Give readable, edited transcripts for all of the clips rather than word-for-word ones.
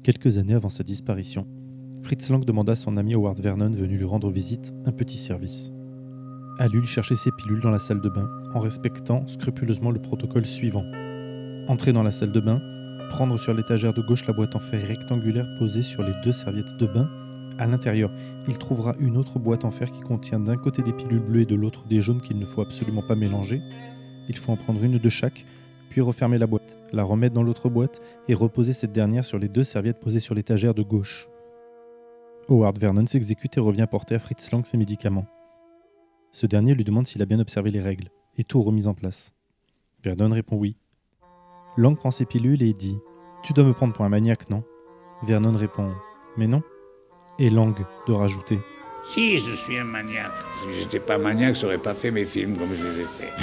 Quelques années avant sa disparition, Fritz Lang demanda à son ami Howard Vernon venu lui rendre visite un petit service. Allût lui chercher ses pilules dans la salle de bain en respectant scrupuleusement le protocole suivant. Entrer dans la salle de bain, prendre sur l'étagère de gauche la boîte en fer rectangulaire posée sur les 2 serviettes de bain. À l'intérieur, il trouvera une autre boîte en fer qui contient d'un côté des pilules bleues et de l'autre des jaunes qu'il ne faut absolument pas mélanger. Il faut en prendre une de chaque, puis refermer la boîte, la remettre dans l'autre boîte et reposer cette dernière sur les 2 serviettes posées sur l'étagère de gauche. Howard Vernon s'exécute et revient porter à Fritz Lang ses médicaments. Ce dernier lui demande s'il a bien observé les règles et tout remis en place. Vernon répond oui. Lang prend ses pilules et dit « Tu dois me prendre pour un maniaque, non ?» Vernon répond « Mais non ?» Et Lang de rajouter « Si, je suis un maniaque. Si j'étais pas maniaque, j'aurais pas fait mes films comme je les ai faits. »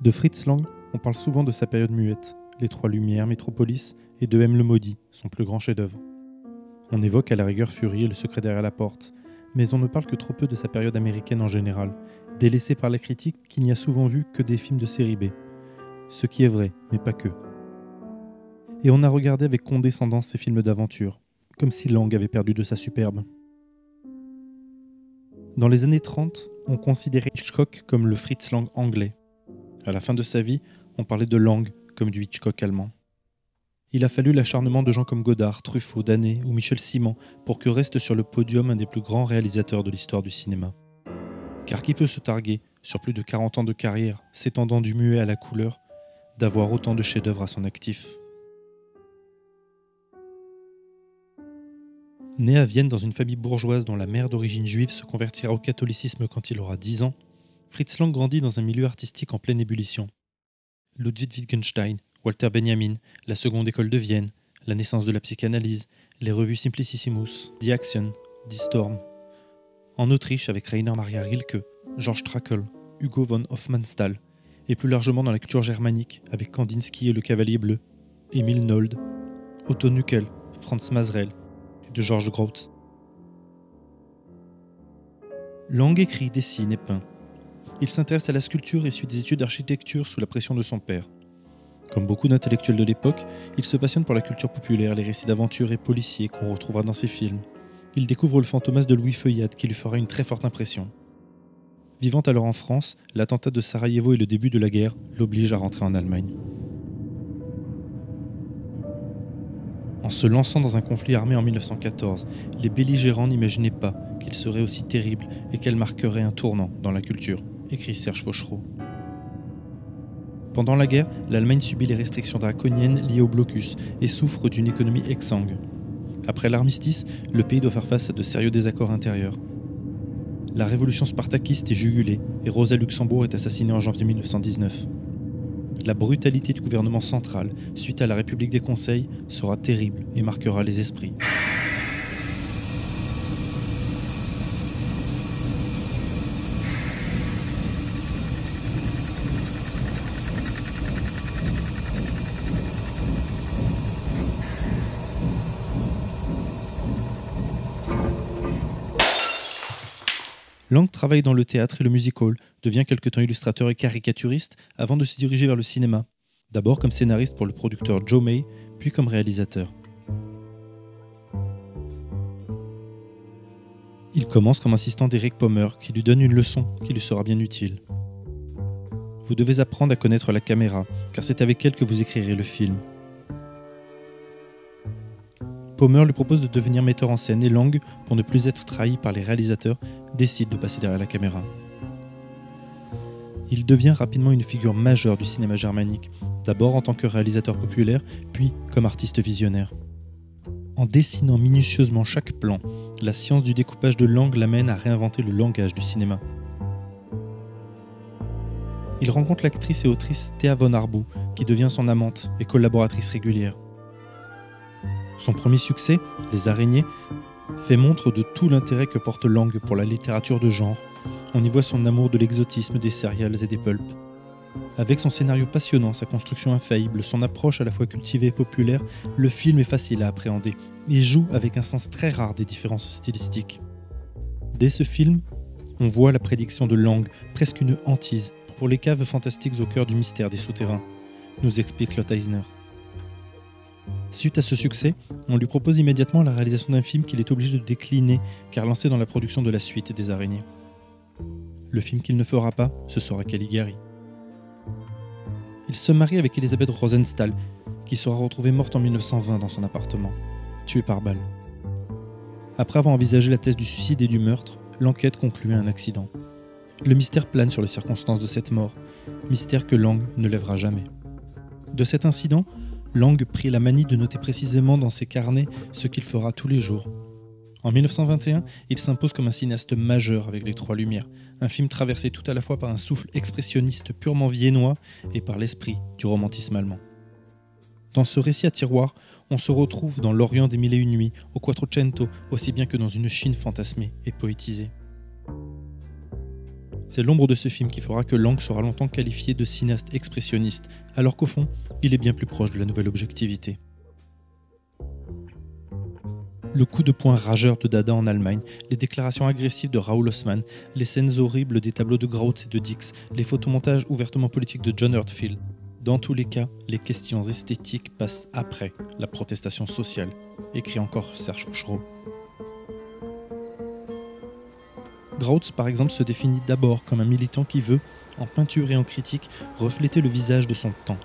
De Fritz Lang, on parle souvent de sa période muette, Les Trois Lumières, Métropolis et de M le Maudit, son plus grand chef-d'œuvre. On évoque à la rigueur Fury et Le Secret derrière la porte, mais on ne parle que trop peu de sa période américaine en général, délaissée par la critique qui n'y a souvent vu que des films de série B. Ce qui est vrai, mais pas que. Et on a regardé avec condescendance ses films d'aventure, comme si Lang avait perdu de sa superbe. Dans les années 30, on considérait Hitchcock comme le Fritz Lang anglais. À la fin de sa vie, on parlait de Lang comme du Hitchcock allemand. Il a fallu l'acharnement de gens comme Godard, Truffaut, Danet ou Michel Simon pour que reste sur le podium un des plus grands réalisateurs de l'histoire du cinéma. Car qui peut se targuer, sur plus de 40 ans de carrière, s'étendant du muet à la couleur, d'avoir autant de chefs-d'œuvre à son actif ? Né à Vienne dans une famille bourgeoise dont la mère d'origine juive se convertira au catholicisme quand il aura 10 ans, Fritz Lang grandit dans un milieu artistique en pleine ébullition. Ludwig Wittgenstein, Walter Benjamin, la Seconde École de Vienne, la naissance de la psychanalyse, les revues Simplicissimus, Die Action, Die Storm. En Autriche avec Rainer Maria Rilke, George Trakl, Hugo von Hofmannsthal, et plus largement dans la culture germanique avec Kandinsky et le Cavalier Bleu, Emil Nolde, Otto Nuckel, Franz Masrell et de George Groth. Lang écrit, dessine et peint. Il s'intéresse à la sculpture et suit des études d'architecture sous la pression de son père. Comme beaucoup d'intellectuels de l'époque, il se passionne pour la culture populaire, les récits d'aventure et policiers qu'on retrouvera dans ses films. Il découvre le Fantomas de Louis Feuillade qui lui fera une très forte impression. Vivant alors en France, l'attentat de Sarajevo et le début de la guerre l'obligent à rentrer en Allemagne. En se lançant dans un conflit armé en 1914, les belligérants n'imaginaient pas qu'il serait aussi terrible et qu'elle marquerait un tournant dans la culture, écrit Serge Fauchereau. Pendant la guerre, l'Allemagne subit les restrictions draconiennes liées au blocus et souffre d'une économie exsangue. Après l'armistice, le pays doit faire face à de sérieux désaccords intérieurs. La révolution spartakiste est jugulée et Rosa Luxembourg est assassinée en janvier 1919. La brutalité du gouvernement central, suite à la République des Conseils, sera terrible et marquera les esprits. Lang travaille dans le théâtre et le music-hall, devient quelque temps illustrateur et caricaturiste avant de se diriger vers le cinéma. D'abord comme scénariste pour le producteur Joe May, puis comme réalisateur. Il commence comme assistant d'Eric Pommer, qui lui donne une leçon qui lui sera bien utile. Vous devez apprendre à connaître la caméra, car c'est avec elle que vous écrirez le film. Pommer lui propose de devenir metteur en scène et Lang, pour ne plus être trahi par les réalisateurs, décide de passer derrière la caméra. Il devient rapidement une figure majeure du cinéma germanique, d'abord en tant que réalisateur populaire, puis comme artiste visionnaire. En dessinant minutieusement chaque plan, la science du découpage de Lang l'amène à réinventer le langage du cinéma. Il rencontre l'actrice et autrice Thea von Harbou, qui devient son amante et collaboratrice régulière. Son premier succès, Les Araignées, fait montre de tout l'intérêt que porte Lang pour la littérature de genre. On y voit son amour de l'exotisme, des céréales et des pulps. Avec son scénario passionnant, sa construction infaillible, son approche à la fois cultivée et populaire, le film est facile à appréhender et joue avec un sens très rare des différences stylistiques. Dès ce film, on voit la prédiction de Lang, presque une hantise, pour les caves fantastiques au cœur du mystère des souterrains, nous explique Lotte Eisner. Suite à ce succès, on lui propose immédiatement la réalisation d'un film qu'il est obligé de décliner car lancé dans la production de la suite des Araignées. Le film qu'il ne fera pas, ce sera Caligari. Il se marie avec Elisabeth Rosenstahl, qui sera retrouvée morte en 1920 dans son appartement, tuée par balle. Après avoir envisagé la thèse du suicide et du meurtre, l'enquête conclut à un accident. Le mystère plane sur les circonstances de cette mort, mystère que Lang ne lèvera jamais. De cet incident, Lang prit la manie de noter précisément dans ses carnets ce qu'il fera tous les jours. En 1921, il s'impose comme un cinéaste majeur avec Les Trois Lumières, un film traversé tout à la fois par un souffle expressionniste purement viennois et par l'esprit du romantisme allemand. Dans ce récit à tiroir, on se retrouve dans l'Orient des Mille et Une Nuits, au Quattrocento, aussi bien que dans une Chine fantasmée et poétisée. C'est l'ombre de ce film qui fera que Lang sera longtemps qualifié de cinéaste expressionniste, alors qu'au fond, il est bien plus proche de la nouvelle objectivité. Le coup de poing rageur de Dada en Allemagne, les déclarations agressives de Raoul Haussmann, les scènes horribles des tableaux de Grautz et de Dix, les photomontages ouvertement politiques de John Heartfield. Dans tous les cas, les questions esthétiques passent après la protestation sociale, écrit encore Serge Fauchereau. Grautz, par exemple, se définit d'abord comme un militant qui veut, en peinture et en critique, refléter le visage de son temps.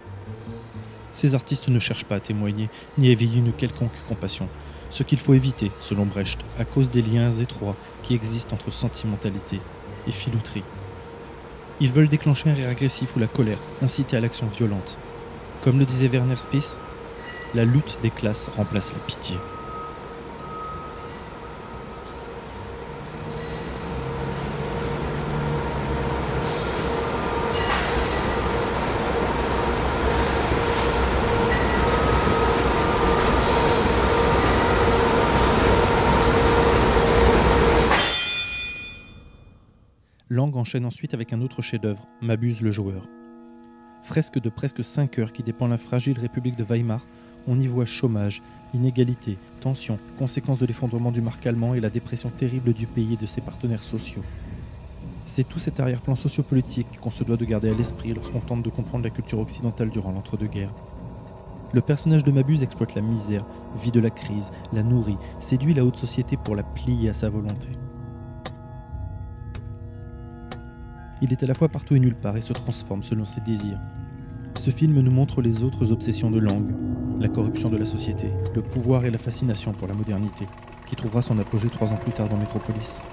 Ces artistes ne cherchent pas à témoigner, ni à éveiller une quelconque compassion. Ce qu'il faut éviter, selon Brecht, à cause des liens étroits qui existent entre sentimentalité et filouterie. Ils veulent déclencher un rire agressif ou la colère, inciter à l'action violente. Comme le disait Werner Spies, la lutte des classes remplace la pitié. Lang enchaîne ensuite avec un autre chef-d'œuvre, Mabuse le joueur. Fresque de presque 5 heures qui dépeint la fragile République de Weimar, on y voit chômage, inégalité, tension, conséquences de l'effondrement du marque allemand et la dépression terrible du pays et de ses partenaires sociaux. C'est tout cet arrière-plan sociopolitique qu'on se doit de garder à l'esprit lorsqu'on tente de comprendre la culture occidentale durant l'entre-deux-guerres. Le personnage de Mabuse exploite la misère, vit de la crise, la nourrit, séduit la haute société pour la plier à sa volonté. Il est à la fois partout et nulle part et se transforme selon ses désirs. Ce film nous montre les autres obsessions de Lang, la corruption de la société, le pouvoir et la fascination pour la modernité, qui trouvera son apogée 3 ans plus tard dans Metropolis.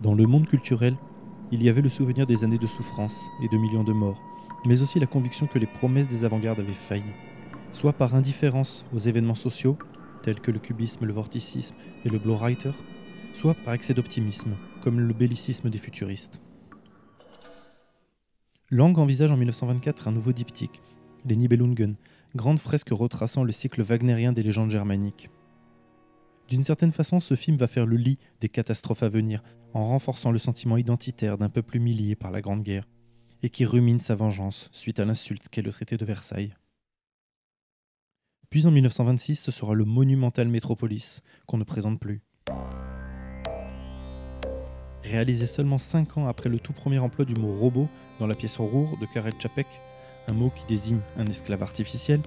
Dans le monde culturel, il y avait le souvenir des années de souffrance et de millions de morts, mais aussi la conviction que les promesses des avant-gardes avaient failli, soit par indifférence aux événements sociaux, tels que le cubisme, le vorticisme et le Blaureiter, soit par excès d'optimisme, comme le bellicisme des futuristes. Lang envisage en 1924 un nouveau diptyque, les Nibelungen, grande fresque retraçant le cycle wagnérien des légendes germaniques. D'une certaine façon, ce film va faire le lit des catastrophes à venir, en renforçant le sentiment identitaire d'un peuple humilié par la Grande Guerre, et qui rumine sa vengeance suite à l'insulte qu'est le traité de Versailles. Puis en 1926, ce sera le monumental Metropolis, qu'on ne présente plus. Réalisé seulement 5 ans après le tout premier emploi du mot robot dans la pièce Ruhr de Karel Čapek, un mot qui désigne un esclave artificiel,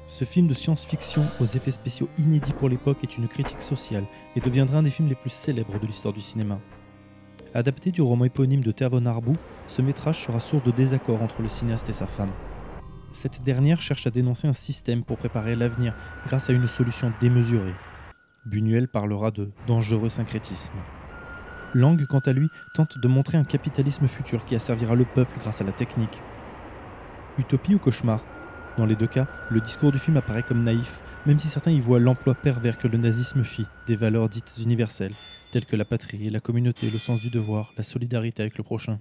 ce film de science-fiction aux effets spéciaux inédits pour l'époque est une critique sociale et deviendra un des films les plus célèbres de l'histoire du cinéma. Adapté du roman éponyme de Tervo Narbu, ce métrage sera source de désaccord entre le cinéaste et sa femme. Cette dernière cherche à dénoncer un système pour préparer l'avenir grâce à une solution démesurée. Buñuel parlera de dangereux syncrétisme. Lang, quant à lui, tente de montrer un capitalisme futur qui asservira le peuple grâce à la technique. Utopie ou cauchemar ? Dans les deux cas, le discours du film apparaît comme naïf, même si certains y voient l'emploi pervers que le nazisme fit des valeurs dites universelles, telles que la patrie, la communauté, le sens du devoir, la solidarité avec le prochain.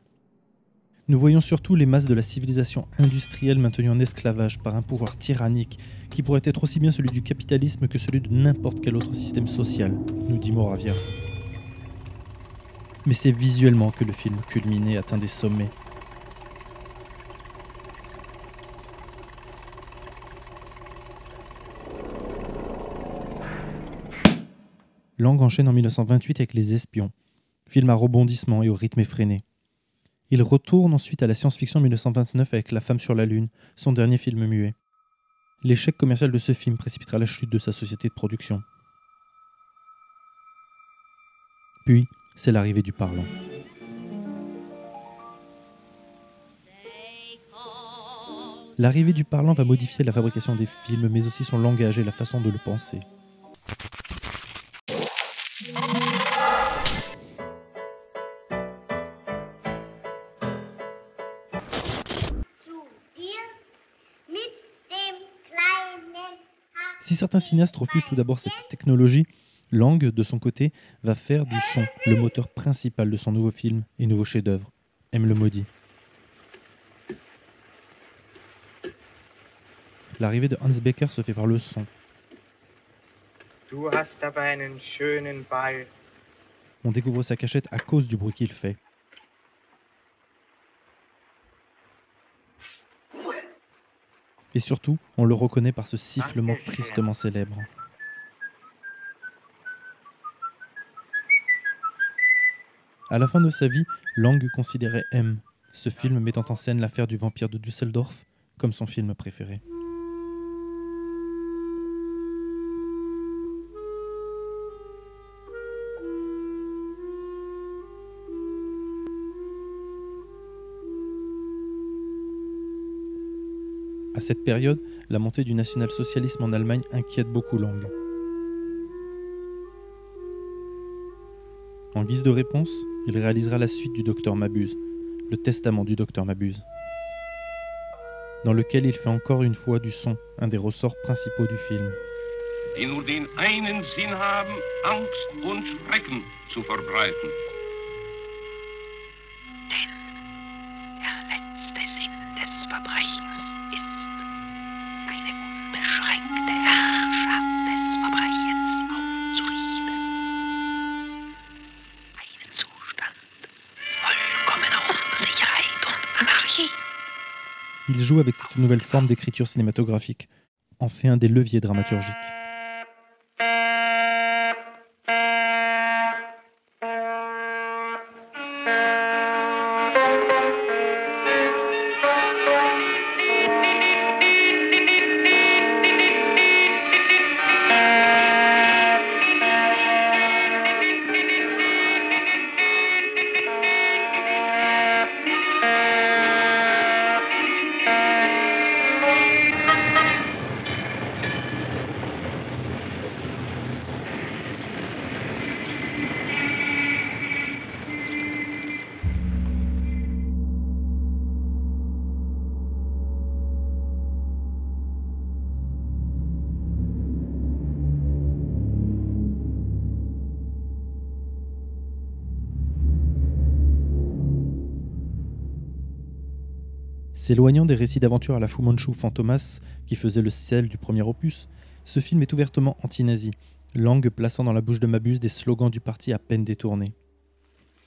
Nous voyons surtout les masses de la civilisation industrielle maintenues en esclavage par un pouvoir tyrannique qui pourrait être aussi bien celui du capitalisme que celui de n'importe quel autre système social, nous dit Moravia. Mais c'est visuellement que le film culmine et atteint des sommets. Lang enchaîne en 1928 avec Les Espions, film à rebondissement et au rythme effréné. Il retourne ensuite à la science-fiction en 1929 avec La Femme sur la Lune, son dernier film muet. L'échec commercial de ce film précipitera la chute de sa société de production. Puis, c'est l'arrivée du parlant. L'arrivée du parlant va modifier la fabrication des films, mais aussi son langage et la façon de le penser. Si certains cinéastes refusent tout d'abord cette technologie, Lang, de son côté, va faire du son le moteur principal de son nouveau film et nouveau chef-d'œuvre, M. le Maudit. L'arrivée de Hans Becker se fait par le son. On découvre sa cachette à cause du bruit qu'il fait. Et surtout, on le reconnaît par ce sifflement tristement célèbre. À la fin de sa vie, Lang considérait M, ce film mettant en scène l'affaire du vampire de Düsseldorf, comme son film préféré. À cette période, la montée du national-socialisme en Allemagne inquiète beaucoup Lang. En guise de réponse, il réalisera la suite du Docteur Mabuse, le testament du Docteur Mabuse, dans lequel il fait encore une fois du son, un des ressorts principaux du film. Die nur den einen Sinn haben, Angst und Schrecken zu verbreiten. Der letzte Sinn des Verbrechens ist eine unbeschränkte Herrschaft des Verbrechens aufzurichten. Einen Zustand vollkommener Unsicherheit und Anarchie. Il joue avec cette nouvelle forme d'écriture cinématographique, en fait un des leviers dramaturgiques. S'éloignant des récits d'aventure à la Fu Manchu Fantomas, qui faisaient le sel du premier opus, ce film est ouvertement anti-nazi, Lang plaçant dans la bouche de Mabuse des slogans du parti à peine détournés.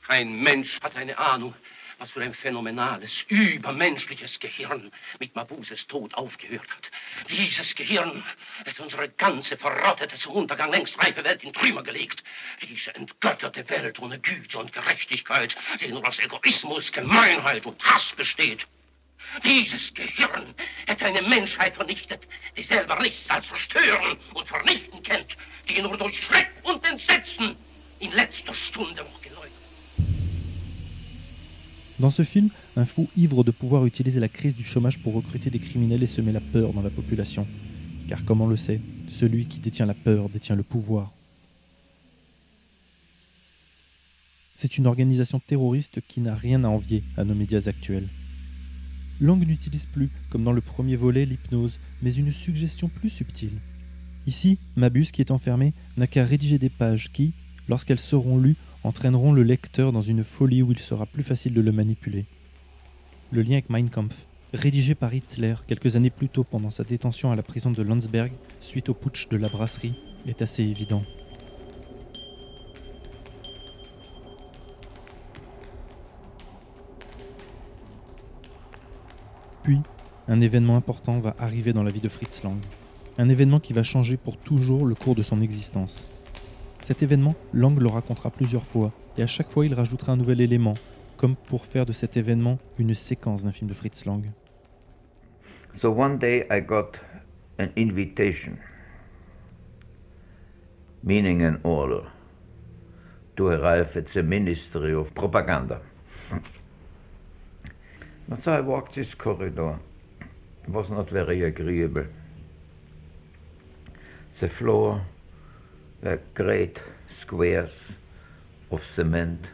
Kein Mensch hat eine Ahnung, was für ein phänomenales, übermenschliches Gehirn mit Mabuses Tod aufgehört hat. Dieses Gehirn hat unsere ganze verrottete, zu Untergang längst reife Welt in Trümmer gelegt. Diese entgötterte Welt ohne Güte und Gerechtigkeit, die nur aus Egoismus, Gemeinheit und Hass besteht. Dieses Gehirn hätte eine Menschheit vernichtet, die selber nichts als zerstören und vernichten kennt, die nur durch Schreck und Entsetzen in letzter Stunde noch geläutert. Dans ce film, un fou ivre de pouvoir utilise la crise du chômage pour recruter des criminels et semer la peur dans la population. Car comme on le sait, celui qui détient la peur détient le pouvoir. C'est une organisation terroriste qui n'a rien à envier à nos médias actuels. Lang n'utilise plus, comme dans le premier volet, l'hypnose, mais une suggestion plus subtile. Ici, Mabuse, qui est enfermé, n'a qu'à rédiger des pages qui, lorsqu'elles seront lues, entraîneront le lecteur dans une folie où il sera plus facile de le manipuler. Le lien avec Mein Kampf, rédigé par Hitler quelques années plus tôt pendant sa détention à la prison de Landsberg, suite au putsch de la brasserie, est assez évident. Puis, un événement important va arriver dans la vie de Fritz Lang. Un événement qui va changer pour toujours le cours de son existence. Cet événement, Lang le racontera plusieurs fois, et à chaque fois il rajoutera un nouvel élément, comme pour faire de cet événement une séquence d'un film de Fritz Lang. So one day I got an invitation, meaning an order, to arrive at the Ministry of Propaganda. And so I walked this corridor. It was not very agreeable. The floor were great squares of cement.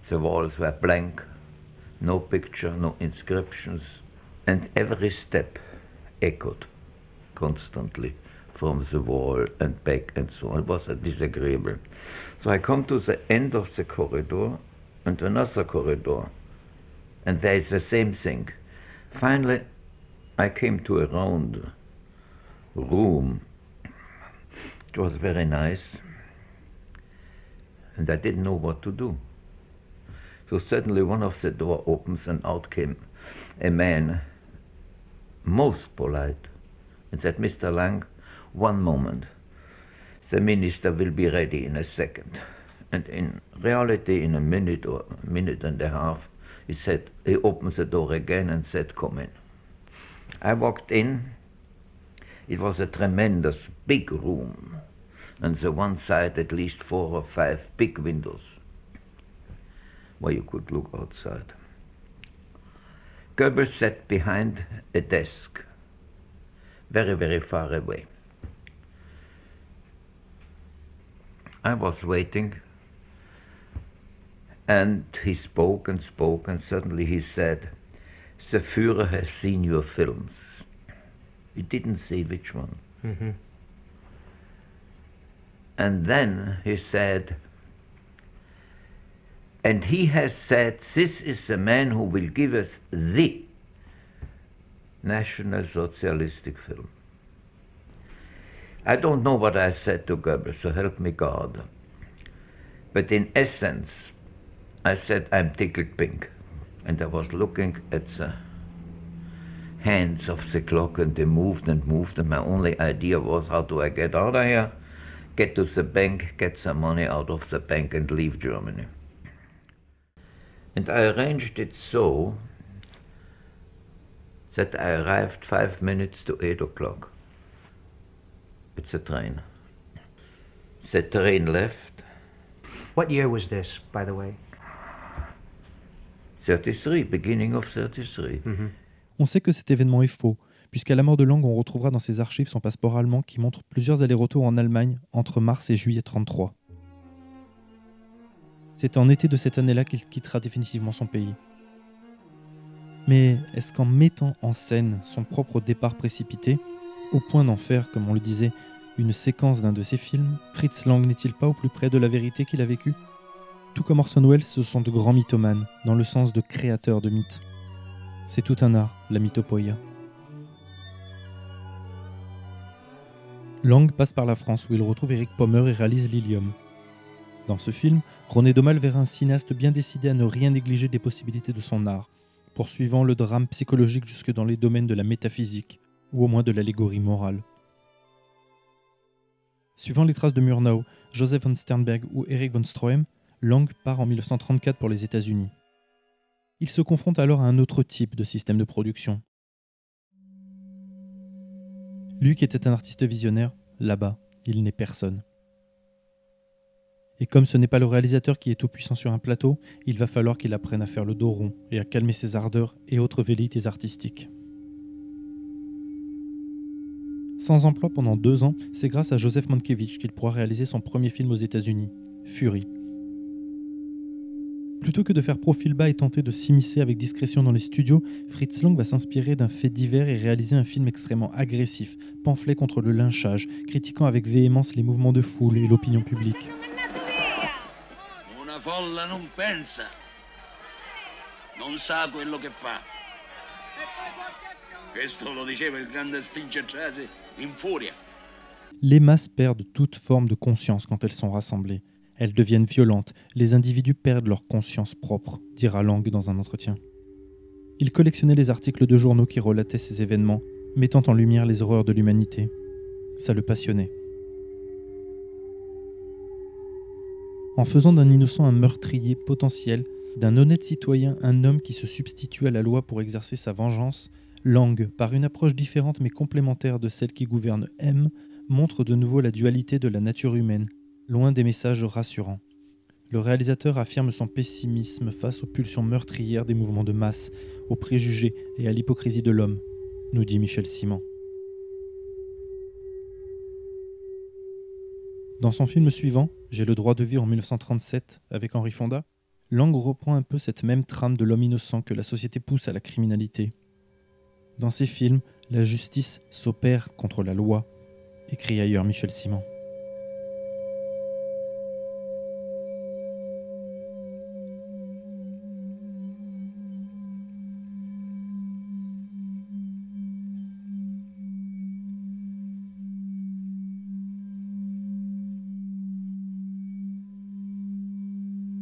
The walls were blank, no picture, no inscriptions, and every step echoed constantly from the wall and back and so on. It was disagreeable. So I come to the end of the corridor and another corridor, and there is the same thing. Finally, I came to a round room. It was very nice, and I didn't know what to do. So suddenly one of the door opens and out came a man, most polite, and said, "Mr. Lang, one moment. The minister will be ready in a second." And in reality, in a minute or a minute and a half, he opened the door again and said, "Come in." I walked in. It was a tremendous big room, and the one side at least 4 or 5 big windows where you could look outside. Goebbels sat behind a desk, very, very far away. I was waiting, and he spoke, and suddenly he said, "The Führer has seen your films." He didn't say which one. Mm-hmm. And then he said, "And he has said, this is the man who will give us the National Socialistic film." I don't know what I said to Goebbels, so help me God. But in essence, I said, "I'm tickled pink." And I was looking at the hands of the clock, and they moved and moved, and my only idea was, how do I get out of here, get to the bank, get some money out of the bank, and leave Germany. And I arranged it so that I arrived 5 minutes to 8 o'clock. It's a train. The train left. What year was this, by the way? 33, beginning of 33. Mm-hmm. On sait que cet événement est faux, puisqu'à la mort de Lang, on retrouvera dans ses archives son passeport allemand qui montre plusieurs allers-retours en Allemagne entre mars et juillet 1933. C'est en été de cette année-là qu'il quittera définitivement son pays. Mais est-ce qu'en mettant en scène son propre départ précipité, au point d'en faire, comme on le disait, une séquence d'un de ses films, Fritz Lang n'est-il pas au plus près de la vérité qu'il a vécue ? Tout comme Orson Welles, ce sont de grands mythomanes, dans le sens de créateurs de mythes. C'est tout un art, la mythopoïa. Lang passe par la France où il retrouve Eric Pommer et réalise Lilium. Dans ce film, René Daumal verra un cinéaste bien décidé à ne rien négliger des possibilités de son art, poursuivant le drame psychologique jusque dans les domaines de la métaphysique, ou au moins de l'allégorie morale. Suivant les traces de Murnau, Joseph von Sternberg ou Erich von Stroheim, Lang part en 1934 pour les États-Unis. Il se confronte alors à un autre type de système de production. Lui qui était un artiste visionnaire, là-bas, il n'est personne. Et comme ce n'est pas le réalisateur qui est tout puissant sur un plateau, il va falloir qu'il apprenne à faire le dos rond et à calmer ses ardeurs et autres velléités artistiques. Sans emploi pendant 2 ans, c'est grâce à Joseph Mankiewicz qu'il pourra réaliser son premier film aux États-Unis, Fury. Plutôt que de faire profil bas et tenter de s'immiscer avec discrétion dans les studios, Fritz Lang va s'inspirer d'un fait divers et réaliser un film extrêmement agressif, pamphlet contre le lynchage, critiquant avec véhémence les mouvements de foule et l'opinion publique. Una folla non pensa, non sa quello che fa. Questo lo diceva il grande Spincertrase in Furia. Les masses perdent toute forme de conscience quand elles sont rassemblées. Elles deviennent violentes, les individus perdent leur conscience propre, dira Lang dans un entretien. Il collectionnait les articles de journaux qui relataient ces événements, mettant en lumière les horreurs de l'humanité. Ça le passionnait. En faisant d'un innocent un meurtrier potentiel, d'un honnête citoyen un homme qui se substitue à la loi pour exercer sa vengeance, Lang, par une approche différente mais complémentaire de celle qui gouverne M, montre de nouveau la dualité de la nature humaine, loin des messages rassurants. Le réalisateur affirme son pessimisme face aux pulsions meurtrières des mouvements de masse, aux préjugés et à l'hypocrisie de l'homme, nous dit Michel Simon. Dans son film suivant, J'ai le droit de vivre en 1937, avec Henry Fonda, Lang reprend un peu cette même trame de l'homme innocent que la société pousse à la criminalité. Dans ses films, la justice s'opère contre la loi, écrit ailleurs Michel Simon.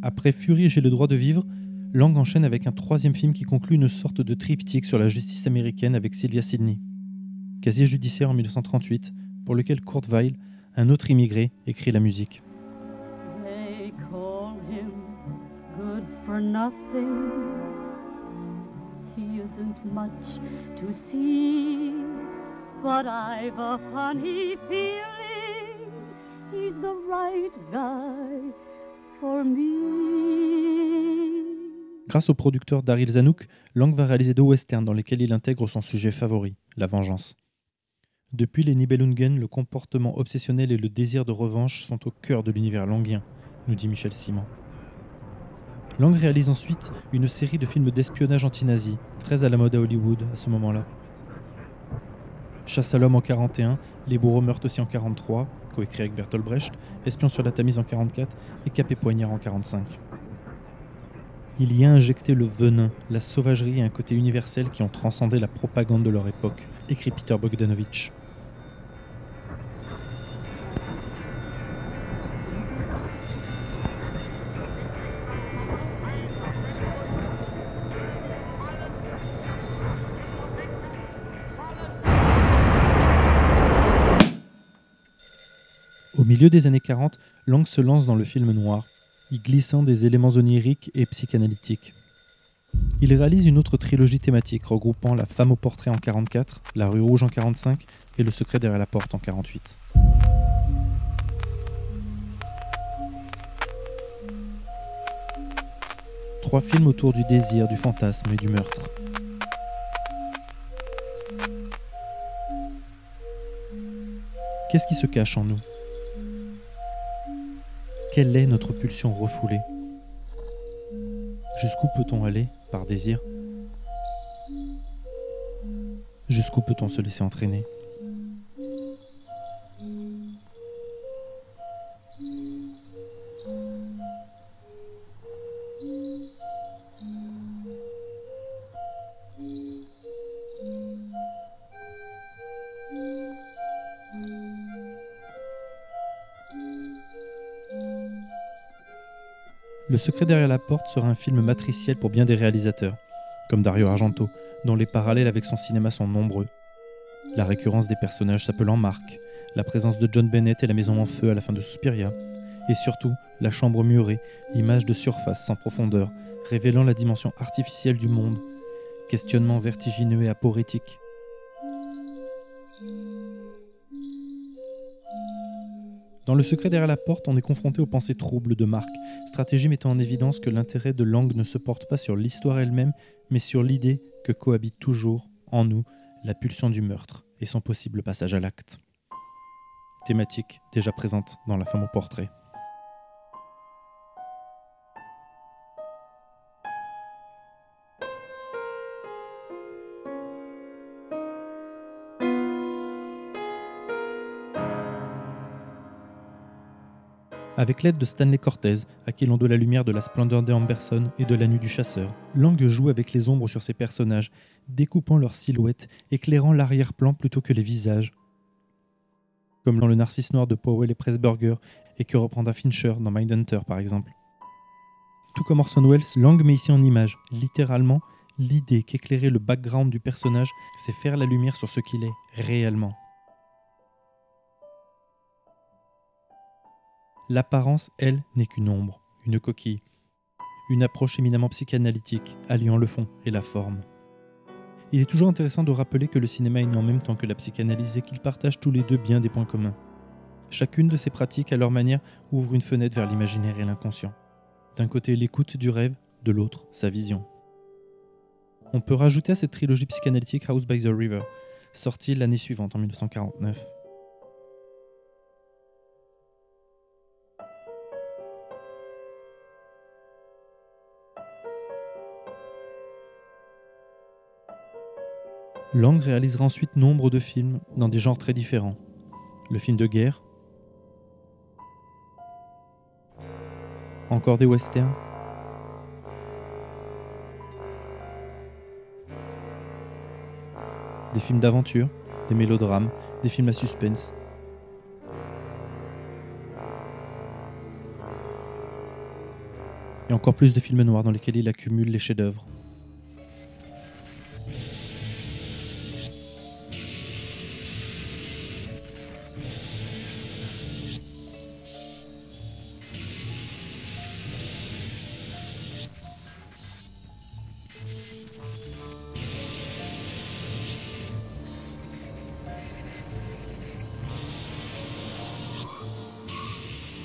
Après Fury, J'ai le droit de vivre, Lang enchaîne avec un 3e film qui conclut une sorte de triptyque sur la justice américaine avec Sylvia Sidney. Casier judiciaire en 1938, pour lequel Kurt Weill, un autre immigré, écrit la musique. They call him good for nothing. He isn't much to see, but I've a funny feeling he's the right guy for me. Grâce au producteur Daryl Zanuck, Lang va réaliser 2 westerns dans lesquels il intègre son sujet favori, la vengeance. Depuis les Nibelungen, le comportement obsessionnel et le désir de revanche sont au cœur de l'univers langien, nous dit Michel Simon. Lang réalise ensuite une série de films d'espionnage anti-nazi, très à la mode à Hollywood à ce moment-là. Chasse à l'homme en 1941, Les bourreaux meurent aussi en 1943, coécrit avec Bertolt Brecht, Espion sur la Tamise en 1944 et Cap et poignard en 1945. Il y a injecté le venin, la sauvagerie et un côté universel qui ont transcendé la propagande de leur époque, écrit Peter Bogdanovich. Au milieu des années 40, Lang se lance dans le film noir, y glissant des éléments oniriques et psychanalytiques. Il réalise une autre trilogie thématique regroupant La femme au portrait en 1944, La rue rouge en 1945 et Le secret derrière la porte en 1948. Trois films autour du désir, du fantasme et du meurtre. Qu'est-ce qui se cache en nous ? Quelle est notre pulsion refoulée ? Jusqu'où peut-on aller par désir ? Jusqu'où peut-on se laisser entraîner ? Le secret derrière la porte sera un film matriciel pour bien des réalisateurs, comme Dario Argento, dont les parallèles avec son cinéma sont nombreux. La récurrence des personnages s'appelant Marc, la présence de John Bennett et la maison en feu à la fin de Suspiria, et surtout la chambre murée, image de surface sans profondeur, révélant la dimension artificielle du monde, questionnement vertigineux et aporétique. Dans Le secret derrière la porte, on est confronté aux pensées troubles de Mark, stratégie mettant en évidence que l'intérêt de Lang ne se porte pas sur l'histoire elle-même, mais sur l'idée que cohabite toujours, en nous, la pulsion du meurtre et son possible passage à l'acte. Thématique déjà présente dans La femme au portrait. Avec l'aide de Stanley Cortez, à qui l'on doit la lumière de La splendeur des Amberson et de La nuit du chasseur, Lang joue avec les ombres sur ses personnages, découpant leurs silhouettes, éclairant l'arrière-plan plutôt que les visages. Comme dans Le Narcisse noir de Powell et Pressburger, et que reprendra Fincher dans Mindhunter par exemple. Tout comme Orson Welles, Lang met ici en image, littéralement, l'idée qu'éclairer le background du personnage, c'est faire la lumière sur ce qu'il est réellement. L'apparence, elle, n'est qu'une ombre, une coquille. Une approche éminemment psychanalytique, alliant le fond et la forme. Il est toujours intéressant de rappeler que le cinéma est né en même temps que la psychanalyse et qu'ils partagent tous les deux bien des points communs. Chacune de ces pratiques, à leur manière, ouvre une fenêtre vers l'imaginaire et l'inconscient. D'un côté, l'écoute du rêve, de l'autre, sa vision. On peut rajouter à cette trilogie psychanalytique House by the River, sortie l'année suivante, en 1949. Lang réalisera ensuite nombre de films dans des genres très différents. Le film de guerre, encore des westerns, des films d'aventure, des mélodrames, des films à suspense. Et encore plus de films noirs dans lesquels il accumule les chefs-d'œuvre.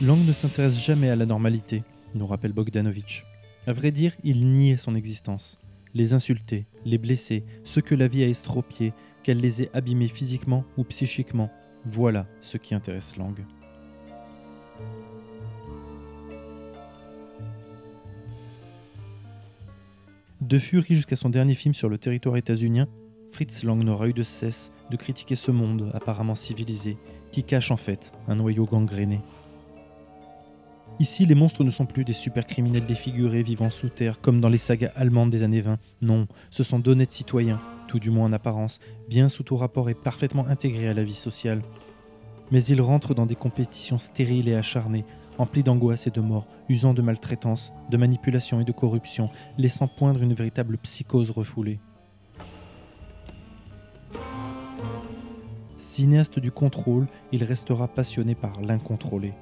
Lang ne s'intéresse jamais à la normalité, nous rappelle Bogdanovich. À vrai dire, il niait son existence. Les insulter, les blesser, ceux que la vie a estropiés, qu'elle les ait abîmés physiquement ou psychiquement, voilà ce qui intéresse Lang. De Fury jusqu'à son dernier film sur le territoire états-unien, Fritz Lang n'aura eu de cesse de critiquer ce monde apparemment civilisé, qui cache en fait un noyau gangréné. Ici, les monstres ne sont plus des super-criminels défigurés vivant sous terre comme dans les sagas allemandes des années 20. Non, ce sont d'honnêtes citoyens, tout du moins en apparence, bien sous tout rapport et parfaitement intégrés à la vie sociale. Mais ils rentrent dans des compétitions stériles et acharnées, emplies d'angoisse et de mort, usant de maltraitance, de manipulation et de corruption, laissant poindre une véritable psychose refoulée. Cinéaste du contrôle, il restera passionné par l'incontrôlé.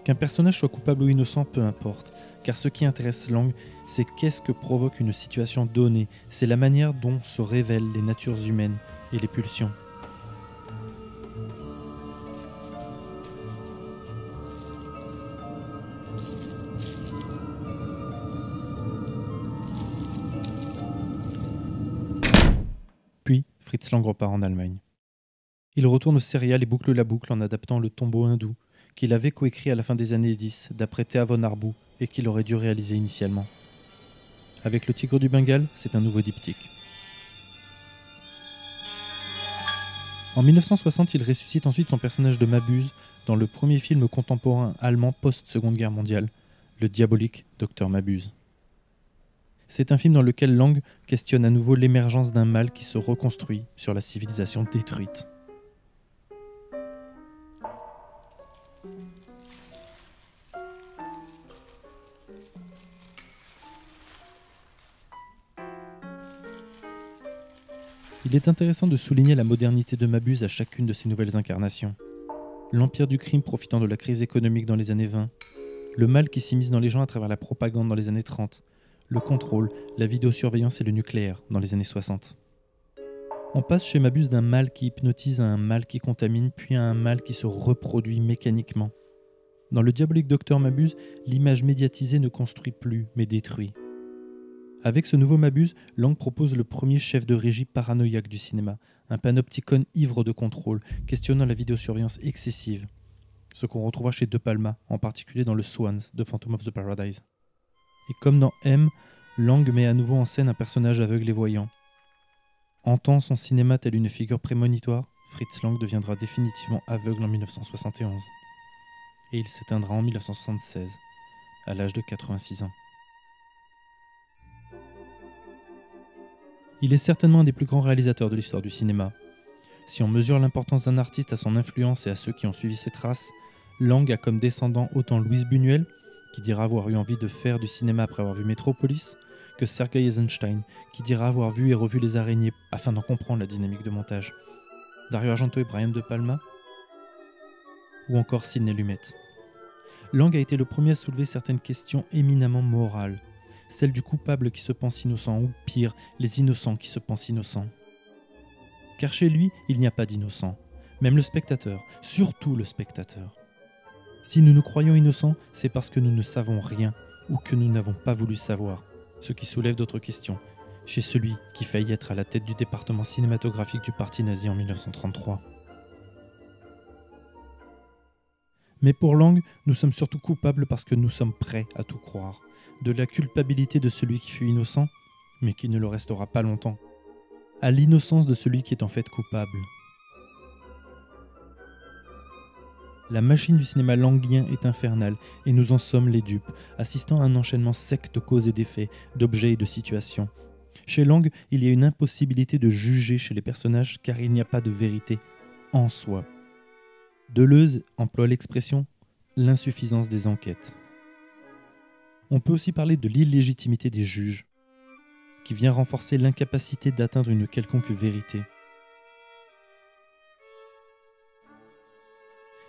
Qu'un personnage soit coupable ou innocent, peu importe, car ce qui intéresse Lang, c'est qu'est-ce que provoque une situation donnée, c'est la manière dont se révèlent les natures humaines et les pulsions. Puis, Fritz Lang repart en Allemagne. Il retourne au serial et boucle la boucle en adaptant Le Tombeau hindou, qu'il avait coécrit à la fin des années 10 d'après Thea von Harbou et qu'il aurait dû réaliser initialement. Avec Le Tigre du Bengale, c'est un nouveau diptyque. En 1960, il ressuscite ensuite son personnage de Mabuse dans le premier film contemporain allemand post-Seconde Guerre mondiale, Le diabolique Dr Mabuse. C'est un film dans lequel Lang questionne à nouveau l'émergence d'un mal qui se reconstruit sur la civilisation détruite. Il est intéressant de souligner la modernité de Mabuse à chacune de ses nouvelles incarnations. L'empire du crime profitant de la crise économique dans les années 20, le mal qui s'immisce dans les gens à travers la propagande dans les années 30, le contrôle, la vidéosurveillance et le nucléaire dans les années 60. On passe chez Mabuse d'un mal qui hypnotise à un mal qui contamine, puis à un mal qui se reproduit mécaniquement. Dans Le diabolique Docteur Mabuse, l'image médiatisée ne construit plus, mais détruit. Avec ce nouveau Mabuse, Lang propose le premier chef de régie paranoïaque du cinéma, un panopticon ivre de contrôle, questionnant la vidéosurveillance excessive. Ce qu'on retrouvera chez De Palma, en particulier dans le Swans de Phantom of the Paradise. Et comme dans M, Lang met à nouveau en scène un personnage aveugle et voyant. Hantant son cinéma tel une figure prémonitoire, Fritz Lang deviendra définitivement aveugle en 1971. Et il s'éteindra en 1976, à l'âge de 86 ans. Il est certainement un des plus grands réalisateurs de l'histoire du cinéma. Si on mesure l'importance d'un artiste à son influence et à ceux qui ont suivi ses traces, Lang a comme descendant autant Louise Buñuel, qui dira avoir eu envie de faire du cinéma après avoir vu Metropolis, que Sergei Eisenstein, qui dira avoir vu et revu Les Araignées afin d'en comprendre la dynamique de montage, Dario Argento et Brian De Palma, ou encore Sidney Lumet. Lang a été le premier à soulever certaines questions éminemment morales, celle du coupable qui se pense innocent, ou pire, les innocents qui se pensent innocents. Car chez lui, il n'y a pas d'innocent, même le spectateur, surtout le spectateur. Si nous nous croyons innocents, c'est parce que nous ne savons rien, ou que nous n'avons pas voulu savoir, ce qui soulève d'autres questions, chez celui qui faillit être à la tête du département cinématographique du parti nazi en 1933. Mais pour Lang, nous sommes surtout coupables parce que nous sommes prêts à tout croire, de la culpabilité de celui qui fut innocent, mais qui ne le restera pas longtemps, à l'innocence de celui qui est en fait coupable. La machine du cinéma langien est infernale, et nous en sommes les dupes, assistant à un enchaînement sec de causes et d'effets, d'objets et de situations. Chez Lang, il y a une impossibilité de juger chez les personnages car il n'y a pas de vérité en soi. Deleuze emploie l'expression « l'insuffisance des enquêtes ». On peut aussi parler de l'illégitimité des juges, qui vient renforcer l'incapacité d'atteindre une quelconque vérité.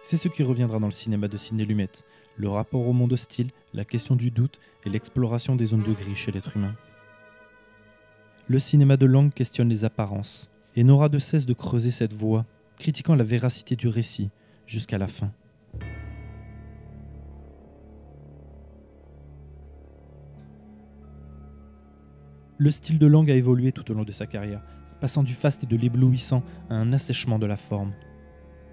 C'est ce qui reviendra dans le cinéma de Sidney Lumet, le rapport au monde hostile, la question du doute et l'exploration des zones de gris chez l'être humain. Le cinéma de Lang questionne les apparences et n'aura de cesse de creuser cette voie, critiquant la véracité du récit jusqu'à la fin. Le style de Lang a évolué tout au long de sa carrière, passant du faste et de l'éblouissant à un assèchement de la forme.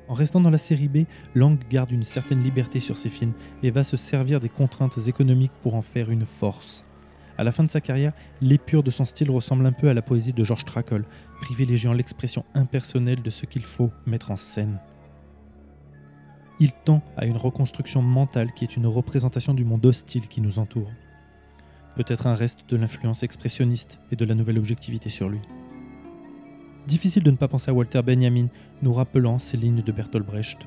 En restant dans la série B, Lang garde une certaine liberté sur ses films et va se servir des contraintes économiques pour en faire une force. À la fin de sa carrière, l'épure de son style ressemble un peu à la poésie de George Trakl, privilégiant l'expression impersonnelle de ce qu'il faut mettre en scène. Il tend à une reconstruction mentale qui est une représentation du monde hostile qui nous entoure. Peut-être un reste de l'influence expressionniste et de la nouvelle objectivité sur lui. Difficile de ne pas penser à Walter Benjamin, nous rappelant ces lignes de Bertolt Brecht.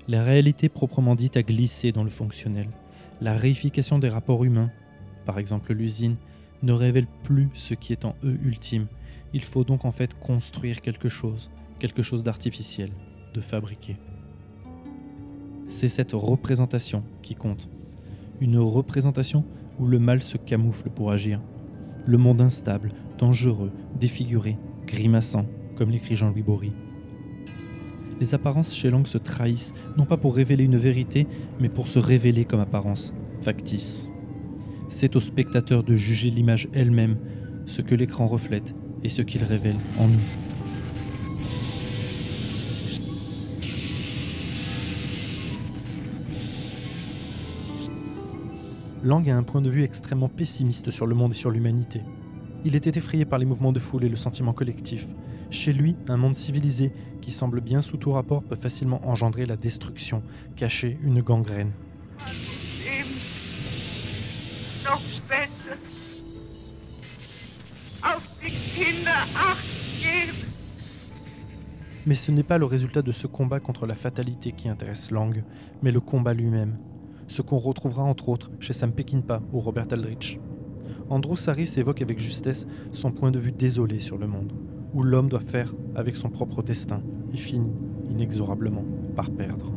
La réalité proprement dite a glissé dans le fonctionnel. La réification des rapports humains, par exemple l'usine, ne révèle plus ce qui est en eux ultime. Il faut donc en fait construire quelque chose d'artificiel, de fabriqué. C'est cette représentation qui compte. Une représentation où le mal se camoufle pour agir. Le monde instable, dangereux, défiguré, grimaçant, comme l'écrit Jean-Louis Bory. Les apparences chez Lang se trahissent, non pas pour révéler une vérité, mais pour se révéler comme apparence, factice. C'est au spectateur de juger l'image elle-même, ce que l'écran reflète et ce qu'il révèle en nous. Lang a un point de vue extrêmement pessimiste sur le monde et sur l'humanité. Il était effrayé par les mouvements de foule et le sentiment collectif. Chez lui, un monde civilisé, qui semble bien sous tout rapport, peut facilement engendrer la destruction, cacher une gangrène. Mais ce n'est pas le résultat de ce combat contre la fatalité qui intéresse Lang, mais le combat lui-même. Ce qu'on retrouvera entre autres chez Sam Peckinpah ou Robert Aldrich. Andrew Harris évoque avec justesse son point de vue désolé sur le monde, où l'homme doit faire avec son propre destin et finit inexorablement par perdre.